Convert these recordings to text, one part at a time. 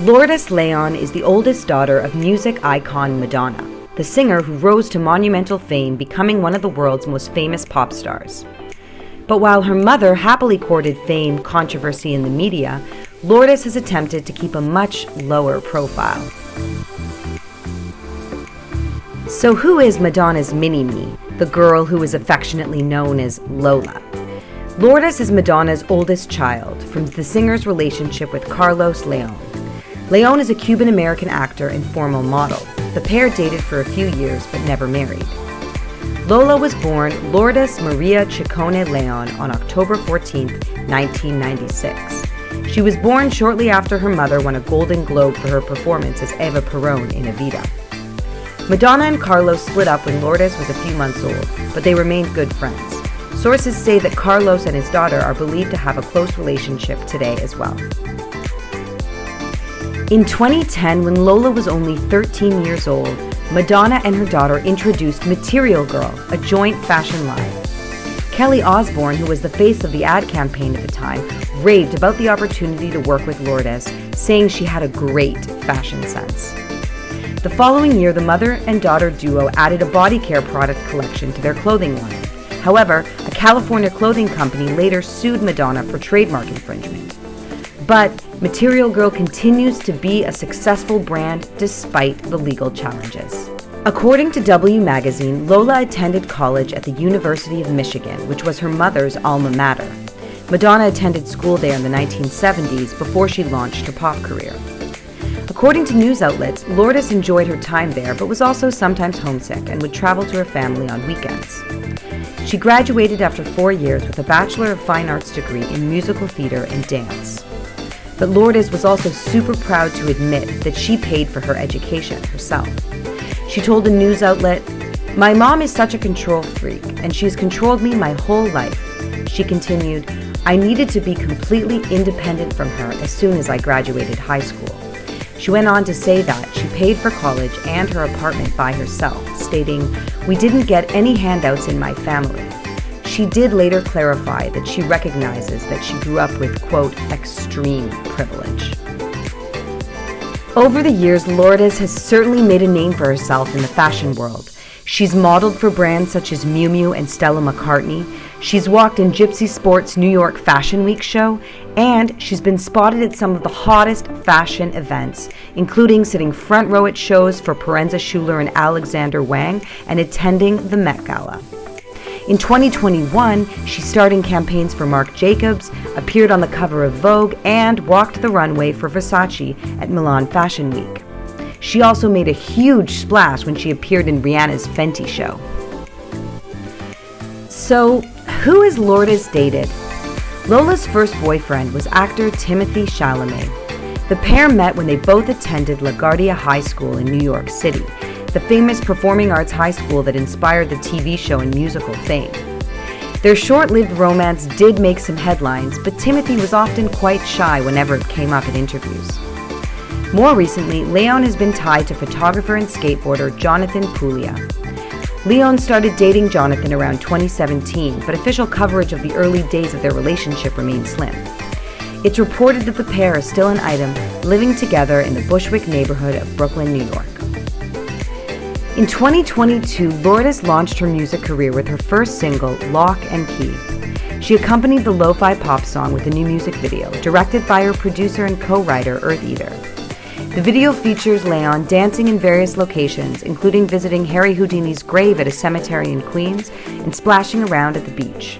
Lourdes Leon is the oldest daughter of music icon Madonna, the singer who rose to monumental fame, becoming one of the world's most famous pop stars. But while her mother happily courted fame, controversy, in the media, Lourdes has attempted to keep a much lower profile. So who is Madonna's mini-me, the girl who is affectionately known as Lola? Lourdes is Madonna's oldest child from the singer's relationship with Carlos Leon. Leon is a Cuban-American actor and former model. The pair dated for a few years but never married. Lola was born Lourdes Maria Chacone Leon on October 14, 1996. She was born shortly after her mother won a Golden Globe for her performance as Eva Perón in Evita. Madonna and Carlos split up when Lourdes was a few months old, but they remained good friends. Sources say that Carlos and his daughter are believed to have a close relationship today as well. In 2010, when Lola was only 13 years old, Madonna and her daughter introduced Material Girl, a joint fashion line. Kelly Osbourne, who was the face of the ad campaign at the time, raved about the opportunity to work with Lourdes, saying she had a great fashion sense. The following year, the mother and daughter duo added a body care product collection to their clothing line. However, a California clothing company later sued Madonna for trademark infringement. But Material Girl continues to be a successful brand despite the legal challenges. According to W Magazine, Lola attended college at the University of Michigan, which was her mother's alma mater. Madonna attended school there in the 1970s before she launched her pop career. According to news outlets, Lourdes enjoyed her time there but was also sometimes homesick and would travel to her family on weekends. She graduated after 4 years with a Bachelor of Fine Arts degree in musical theater and dance. But Lourdes was also super proud to admit that she paid for her education herself. She told a news outlet, "My mom is such a control freak, and she's controlled me my whole life." She continued, "I needed to be completely independent from her as soon as I graduated high school." She went on to say that she paid for college and her apartment by herself, stating, "We didn't get any handouts in my family." She did later clarify that she recognizes that she grew up with, quote, extreme privilege. Over the years, Lourdes has certainly made a name for herself in the fashion world. She's modeled for brands such as Miu Miu and Stella McCartney. She's walked in Gypsy Sports' New York Fashion Week show, and she's been spotted at some of the hottest fashion events, including sitting front row at shows for Parenza Schuler and Alexander Wang and attending the Met Gala. In 2021, she starred in campaigns for Marc Jacobs, appeared on the cover of Vogue, and walked the runway for Versace at Milan Fashion Week. She also made a huge splash when she appeared in Rihanna's Fenty show. So, who has Lourdes dated? Lola's first boyfriend was actor Timothée Chalamet. The pair met when they both attended LaGuardia High School in New York City, the famous performing arts high school that inspired the TV show and musical fame. Their short-lived romance did make some headlines, but Timothée was often quite shy whenever it came up in interviews. More recently, Leon has been tied to photographer and skateboarder Jonathan Puglia. Leon started dating Jonathan around 2017, but official coverage of the early days of their relationship remained slim. It's reported that the pair is still an item, living together in the Bushwick neighborhood of Brooklyn, New York. In 2022, Lourdes launched her music career with her first single, Lock and Key. She accompanied the lo-fi pop song with a new music video, directed by her producer and co-writer, Earth Eater. The video features Leon dancing in various locations, including visiting Harry Houdini's grave at a cemetery in Queens and splashing around at the beach.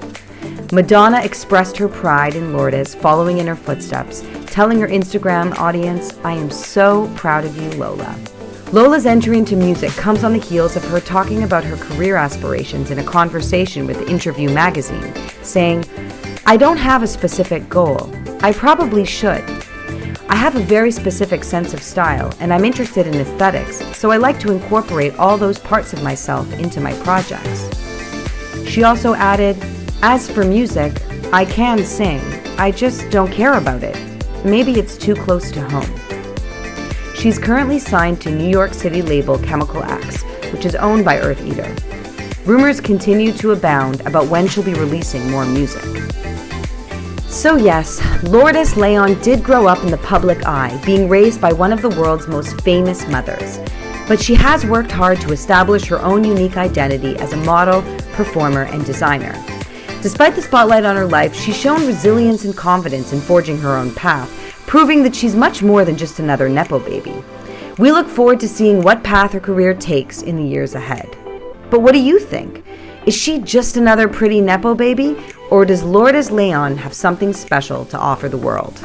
Madonna expressed her pride in Lourdes, following in her footsteps, telling her Instagram audience, "I am so proud of you, Lola." Lola's entry into music comes on the heels of her talking about her career aspirations in a conversation with Interview magazine, saying, "I don't have a specific goal. I probably should. I have a very specific sense of style, and I'm interested in aesthetics, so I like to incorporate all those parts of myself into my projects." She also added, "As for music, I can sing. I just don't care about it. Maybe it's too close to home." She's currently signed to New York City label Chemical X, which is owned by Earth Eater. Rumors continue to abound about when she'll be releasing more music. So yes, Lourdes Leon did grow up in the public eye, being raised by one of the world's most famous mothers. But she has worked hard to establish her own unique identity as a model, performer, and designer. Despite the spotlight on her life, she's shown resilience and confidence in forging her own path, proving that she's much more than just another Nepo baby. We look forward to seeing what path her career takes in the years ahead. But what do you think? Is she just another pretty Nepo baby, or does Lourdes Leon have something special to offer the world?